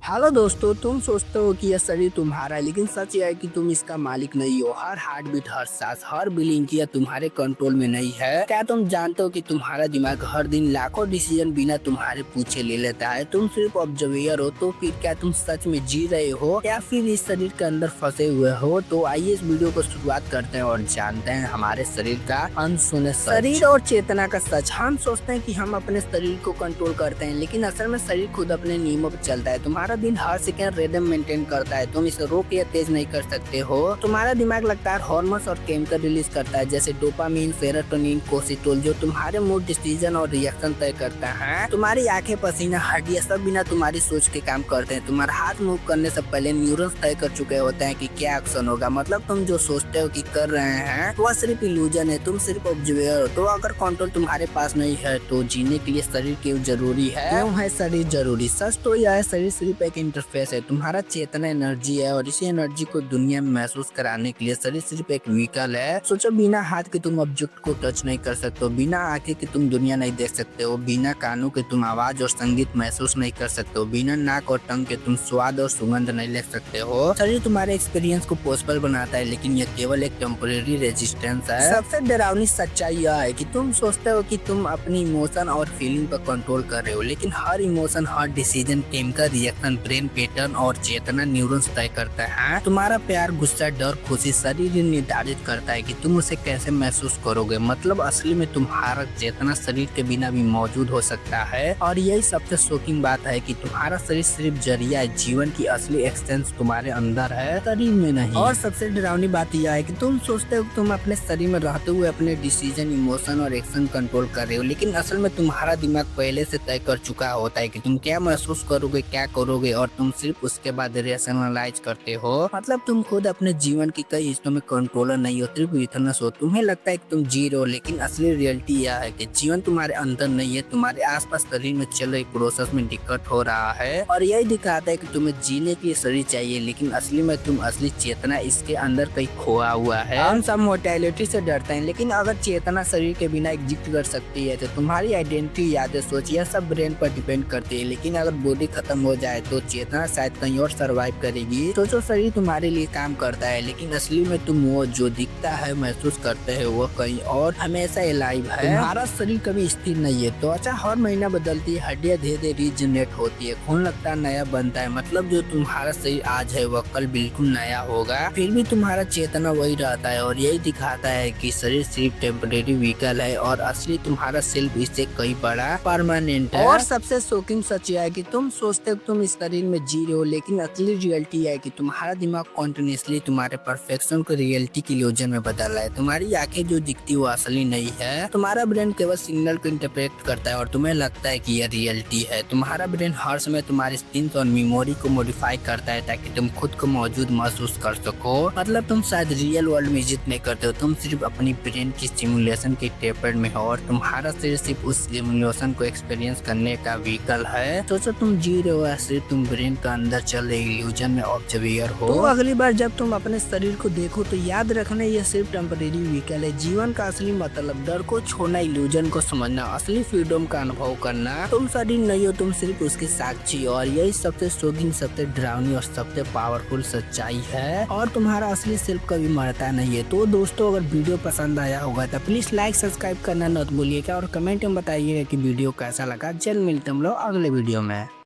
Hello दोस्तों, तुम सोचते हो कि यह शरीर तुम्हारा है, लेकिन सच यह है कि तुम इसका मालिक नहीं हो। हर हार्ट बीट, हर सांस, हर मिलीमीटर तुम्हारे कंट्रोल में नहीं है। क्या तुम जानते हो कि तुम्हारा दिमाग हर दिन लाखों डिसीजन बिना तुम्हारे पूछे ले लेता है? तुम सिर्फ ऑब्जर्वर हो। तो फिर क्या तुम सच में जी रहे हो या फिर इस शरीर के अंदर फंसे हुए हो? तो आइए इस वीडियो को शुरुआत करते हैं और जानते हैं हमारे शरीर का अनसुने सच। शरीर और चेतना का सच। हम सोचते हैं कि हम अपने शरीर को कंट्रोल करते हैं, लेकिन असल में शरीर खुद अपने नियमों पर चलता है। तुम्हारा दिन हर सेकंड रिदम मेंटेन करता है, तुम इसे रोक या तेज नहीं कर सकते हो। तुम्हारा दिमाग लगातार हार्मोन्स और केमिकल रिलीज करता है, जैसे डोपामिन, सेरोटोनिन, कोर्टिसोल, जो तुम्हारे मूड, डिसीजन और रिएक्शन तय करता है। तुम्हारी आंखें, पसीना, हड्डियां सब बिना तुम्हारी सोच के काम करते हैं। तुम्हारा हाथ मूव करने से पहले न्यूरॉन्स तय कर चुके होते हैं कि क्या एक्शन होगा। मतलब तुम जो सोचते हो कि कर रहे हैं वह सिर्फ इल्यूजन है, तुम सिर्फ ऑब्जर्वर हो। तो अगर कंट्रोल तुम्हारे पास नहीं है तो जीने के लिए शरीर क्यों जरूरी है? क्यों है शरीर जरूरी? सच तो यह है, शरीर सिर्फ एक इंटरफेस है। तुम्हारा चेतना एनर्जी है और इसी एनर्जी को दुनिया में महसूस कराने के लिए शरीर सिर्फ एक व्हीकल है। सोचो, बिना हाथ के तुम ऑब्जेक्ट को टच नहीं कर सकते हो, बिना आंखें के तुम दुनिया नहीं देख सकते हो, बिना कानों के तुम आवाज और संगीत महसूस नहीं कर सकते हो, बिना नाक और टंग के तुम स्वाद और सुगंध नहीं ले सकते हो। शरीर तुम्हारे एक्सपीरियंस को पॉसिबल बनाता है, लेकिन यह केवल एक टेम्परेरी रेजिस्टेंस है। सबसे डरावनी सच्चाई यह है कि तुम सोचते हो कि तुम अपनी इमोशन और फीलिंग पर कंट्रोल कर रहे हो, लेकिन हर इमोशन, हर decision, chemical reaction, brain pattern और चेतना न्यूरॉन्स तय करता है। तुम्हारा प्यार, गुस्सा, डर, खुशी शरीर निर्धारित करता है कि तुम उसे कैसे महसूस करोगे। मतलब असली में तुम्हारा चेतना शरीर के बिना भी मौजूद हो सकता है। और यही सबसे शॉकिंग बात है कि तुम्हारा शरीर सिर्फ जरिया है, जीवन की असली एक्सटेंस तुम्हारे अंदर है, शरीर में नहीं। और सबसे डरावनी बात यह है कि तुम सोचते हो कि तुम अपने शरीर में रहते हुए अपने डिसीजन, इमोशन और एक्शन कंट्रोल कर रहे हो, लेकिन असल में तुम्हारा दिमाग पहले से तय कर चुका होता है कि तुम क्या महसूस करोगे, क्या करोगे, और तुम सिर्फ उसके बाद रेशनलाइज करते हो। मतलब तुम खुद अपने जीवन की कई हिस्सों में कंट्रोलर नहीं हो, सिर्फ विटनेस हो। तुम्हें लगता है कि तुम जी रहे हो, लेकिन असली रियलिटी यह है कि जीवन तुम्हारे अंदर नहीं है, तुम्हारे आसपास शरीर में चल रही प्रोसेस में दिक्कत हो रहा है। और यही दिखाता है कि तुम्हें जीने के लिए शरीर चाहिए, लेकिन असली में तुम असली चेतना इसके अंदर कहीं खोया हुआ है। हम सब मोर्टेलिटी से डरते हैं, लेकिन अगर चेतना शरीर के बिना एग्जिस्ट कर सकती है तो तुम्हारी आइडेंटिटी, यादें, सोच, यह सब ब्रेन पर डिपेंड करती है। लेकिन अगर बॉडी खत्म हो जाए तो चेतना शायद कहीं और सरवाइव करेगी। सोचो, शरीर तुम्हारे लिए काम करता है, लेकिन असली में तुम वो जो दिखता है, महसूस करते हैं, वो कहीं और हमेशा अलाइव है। तुम्हारा शरीर कभी स्थिर नहीं है। त्वचा हर महीना बदलती है, हड्डियां धीरे धीरे रीजनरेट होती है, खून लगता नया बनता है। मतलब जो तुम्हारा शरीर आज है वह कल बिल्कुल नया होगा। फिर भी तुम्हारा चेतना वही रहता है, और यही दिखाता है कि शरीर सिर्फ टेम्परेरी व्हीकल है और असली तुम्हारा सेल्फ इससे कहीं बड़ा परमानेंट है। और सबसे शॉकिंग सच यह है कि तुम सोचते हो तुम इस शरीर में जी रहे हो, लेकिन असली रियलिटी है कि तुम्हारा दिमाग कॉन्टिन्यूसली तुम्हारे परफेक्शन को रियलिटी की इल्यूजन में बदल रहा है। तुम्हारी आंखें जो दिखती वो असली नहीं है। तुम्हारा ब्रेन केवल सिग्नल को इंटरप्रेट करता है और तुम्हें लगता है कि यह रियलिटी है। तुम्हारा ब्रेन हर समय तुम्हारी स्किन और मेमोरी को मॉडिफाई करता है ताकि तुम खुद को मौजूद महसूस कर सको। मतलब तुम शायद रियल वर्ल्ड में विजिट नहीं करते हो, तुम सिर्फ अपनी ब्रेन की सिमुलेशन के टेपर में हो, और तुम्हारा शरीर सिर्फ उस सिमुलेशन को एक्सपीरियंस करने का व्हीकल है। सोचो, तुम जी रहे हो, सिर्फ तुम ब्रेन का अंदर चल रहे इल्यूजन में ऑब्जर्वर हो। तो अगली बार जब तुम अपने शरीर को देखो तो याद रखना, यह सिर्फ टेम्परेरी व्हीकल है। जीवन का असली मतलब डर को छोड़ना, इल्यूजन को समझना, असली फ्रीडम का अनुभव करना। तुम शरीर नहीं हो, तुम सिर्फ उसके साक्षी हो। और यही सबसे शॉकिंग, सबसे डरावनी और सबसे पावरफुल सच्चाई है। और तुम्हारा असली सेल्फ कभी मरता नहीं है। तो दोस्तों, अगर वीडियो पसंद आया होगा तो प्लीज लाइक, सब्सक्राइब करना मत भूलिएगा और कमेंट में बताइएगा कि वीडियो कैसा लगा। जल्द मिलते हम लोग अगले वीडियो में।